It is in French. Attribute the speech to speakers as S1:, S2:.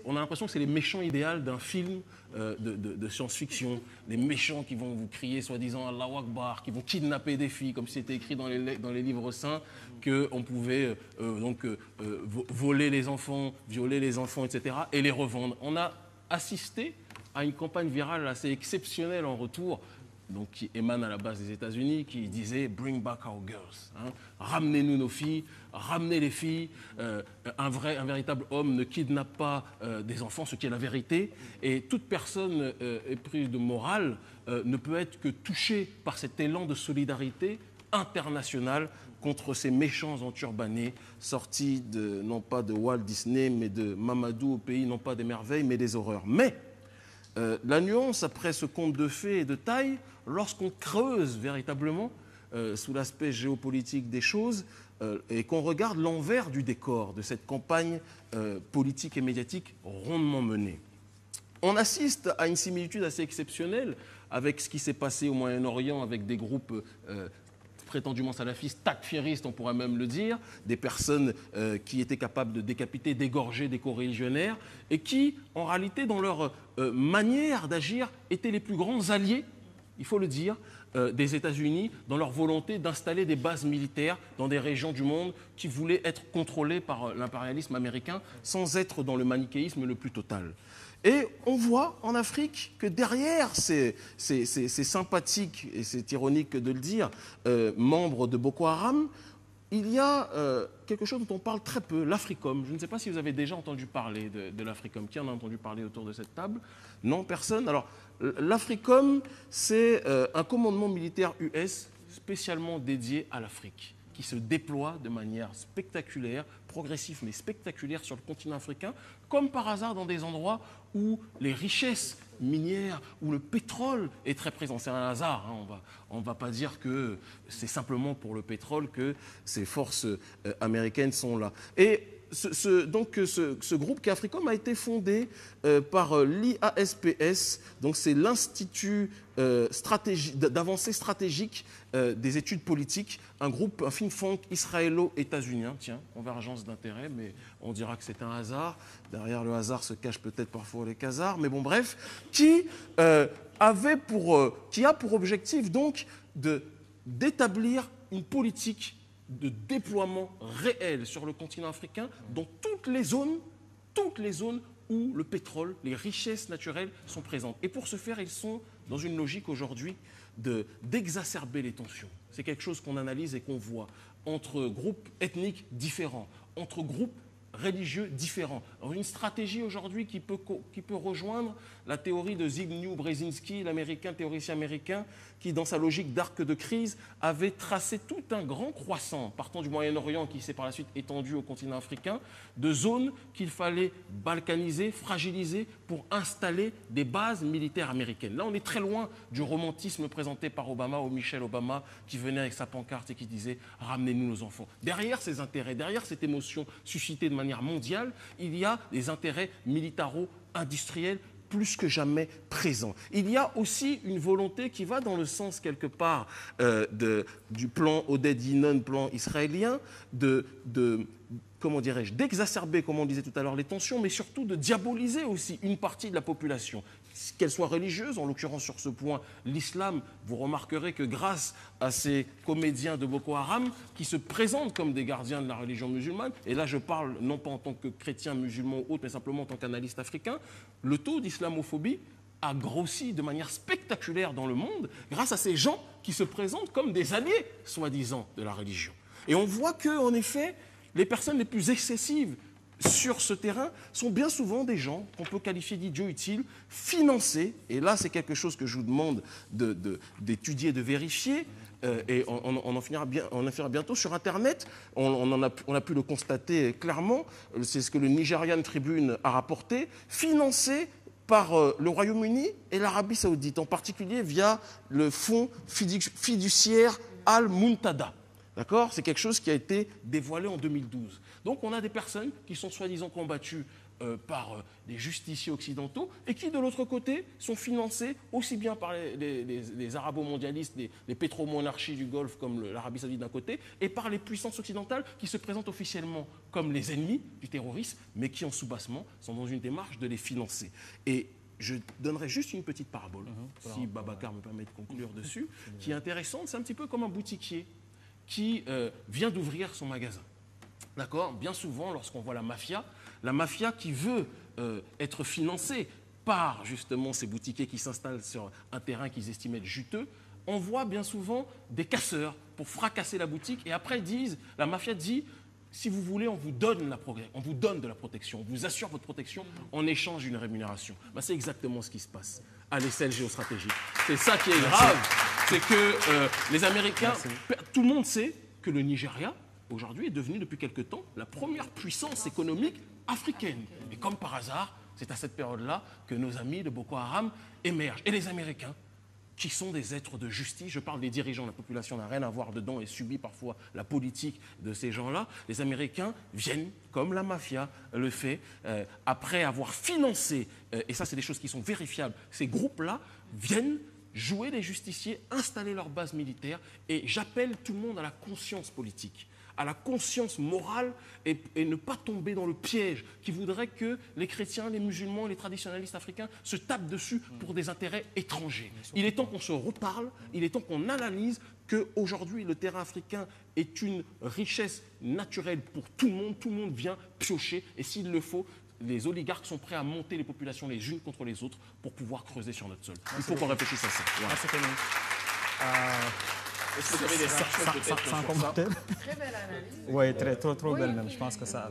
S1: on a l'impression que c'est les méchants idéaux d'un film de science-fiction. Les méchants qui vont vous crier, soi-disant, Allahu Akbar, qui vont kidnapper des filles, comme c'était écrit dans les livres saints, qu'on pouvait voler les enfants, violer les enfants, etc., et les revendre. On a assisté à une campagne virale assez exceptionnelle en retour, donc qui émane à la base des États-Unis, qui disait « Bring back our girls hein ». Ramenez-nous nos filles, ramenez les filles. Un véritable homme ne kidnappe pas des enfants, ce qui est la vérité. Et toute personne éprise de morale ne peut être que touchée par cet élan de solidarité internationale contre ces méchants enturbannés sortis non pas de Walt Disney, mais de Mamadou au pays, non pas des merveilles, mais des horreurs. Mais la nuance, après ce conte de fées et de taille, lorsqu'on creuse véritablement sous l'aspect géopolitique des choses et qu'on regarde l'envers du décor de cette campagne politique et médiatique rondement menée, on assiste à une similitude assez exceptionnelle avec ce qui s'est passé au Moyen-Orient avec des groupes prétendument salafistes, takfiristes, on pourrait même le dire, des personnes qui étaient capables de décapiter, d'égorger des coreligionnaires et qui, en réalité, dans leur manière d'agir, étaient les plus grands alliés, il faut le dire, des États-Unis dans leur volonté d'installer des bases militaires dans des régions du monde qui voulaient être contrôlées par l'impérialisme américain sans être dans le manichéisme le plus total. Et on voit en Afrique que derrière ces sympathiques, et c'est ironique de le dire, membres de Boko Haram, il y a quelque chose dont on parle très peu, l'Africom. Je ne sais pas si vous avez déjà entendu parler de l'Africom. Qui en a entendu parler autour de cette table? Non, personne. Alors, l'Africom, c'est un commandement militaire US spécialement dédié à l'Afrique, qui se déploie de manière spectaculaire, progressive mais spectaculaire sur le continent africain, comme par hasard dans des endroits où les richesses minières, où le pétrole est très présent. C'est un hasard, hein. On ne va pas dire que c'est simplement pour le pétrole que ces forces américaines sont là. Et ce groupe Africom a été fondé par l'IASPS, donc c'est l'Institut d'avancée stratégique des études politiques, un think tank israélo-états-unien, tiens, convergence d'intérêts, mais on dira que c'est un hasard. Derrière le hasard se cachent peut-être parfois les casards, mais bon bref, qui a pour objectif donc d'établir une politique de déploiement réel sur le continent africain dans toutes les zones où le pétrole, les richesses naturelles sont présentes. Et pour ce faire, ils sont dans une logique aujourd'hui d'exacerber les tensions. C'est quelque chose qu'on analyse et qu'on voit entre groupes ethniques différents, entre groupes religieux différents. Alors une stratégie aujourd'hui qui peut rejoindre la théorie de Zbigniew Brzezinski, l'américain, théoricien américain, qui, dans sa logique d'arc de crise, avait tracé tout un grand croissant, partant du Moyen-Orient, qui s'est par la suite étendu au continent africain, de zones qu'il fallait balkaniser, fragiliser, pour installer des bases militaires américaines. Là, on est très loin du romantisme présenté par Obama, ou Michelle Obama, qui venait avec sa pancarte et qui disait « Ramenez-nous nos enfants ». Derrière ces intérêts, derrière cette émotion suscitée de manière mondiale, il y a des intérêts militaro-industriels plus que jamais présents. Il y a aussi une volonté qui va dans le sens quelque part du plan Oded-Yinon, plan israélien, comment dirais-je, d'exacerber, comme on disait tout à l'heure, les tensions, mais surtout de diaboliser aussi une partie de la population, qu'elle soit religieuse, en l'occurrence sur ce point, l'islam. Vous remarquerez que grâce à ces comédiens de Boko Haram qui se présentent comme des gardiens de la religion musulmane, et là je parle non pas en tant que chrétien, musulman ou autre, mais simplement en tant qu'analyste africain, le taux d'islamophobie a grossi de manière spectaculaire dans le monde grâce à ces gens qui se présentent comme des alliés, soi-disant, de la religion. Et on voit que, en effet, les personnes les plus excessives sur ce terrain sont bien souvent des gens qu'on peut qualifier d'idiots utiles, financés, et là c'est quelque chose que je vous demande d'étudier, de vérifier, et on en finira bientôt sur Internet, on a pu le constater clairement, c'est ce que le Nigerian Tribune a rapporté, financés par le Royaume-Uni et l'Arabie Saoudite, en particulier via le fonds fiduciaire Al-Muntada. D'accord? C'est quelque chose qui a été dévoilé en 2012. Donc on a des personnes qui sont soi-disant combattues par des justiciers occidentaux et qui, de l'autre côté, sont financés aussi bien par les arabo-mondialistes, les pétromonarchies du Golfe comme l'Arabie saoudite d'un côté, et par les puissances occidentales qui se présentent officiellement comme les ennemis du terrorisme, mais qui, en soubassement, sont dans une démarche de les financer. Et je donnerai juste une petite parabole, si Babacar me permet de conclure dessus, qui est intéressante. C'est un petit peu comme un boutiquier qui vient d'ouvrir son magasin. D'accord ? Bien souvent, lorsqu'on voit la mafia qui veut être financée par justement ces boutiquiers qui s'installent sur un terrain qu'ils estiment être juteux, on voit bien souvent des casseurs pour fracasser la boutique et après la mafia dit si vous voulez, on vous donne de la protection, on vous assure votre protection en échange d'une rémunération. Ben, c'est exactement ce qui se passe à l'échelle géostratégique. C'est ça qui est grave, c'est que les Américains, tout le monde sait que le Nigeria, aujourd'hui, est devenu depuis quelque temps la première puissance économique africaine. Et comme par hasard, c'est à cette période-là que nos amis de Boko Haram émergent. Et les Américains, qui sont des êtres de justice, je parle des dirigeants, la population n'a rien à voir dedans et subit parfois la politique de ces gens-là, les Américains viennent, comme la mafia le fait, après avoir financé, et ça c'est des choses qui sont vérifiables, ces groupes-là viennent jouer les justiciers, installer leur base militaire, et j'appelle tout le monde à la conscience politique, à la conscience morale et ne pas tomber dans le piège qui voudrait que les chrétiens, les musulmans, les traditionnalistes africains se tapent dessus pour des intérêts étrangers. Il est temps qu'on se reparle, il est temps qu'on analyse qu'aujourd'hui le terrain africain est une richesse naturelle pour tout le monde vient piocher et s'il le faut, les oligarques sont prêts à monter les populations les unes contre les autres pour pouvoir creuser sur notre sol. Il faut qu'on réfléchisse à ça. Voilà. Est-ce que vous avez des réactions peut-être sur ça ?
S2: Très belle analyse. Oui, trop belle même. Je pense que ça...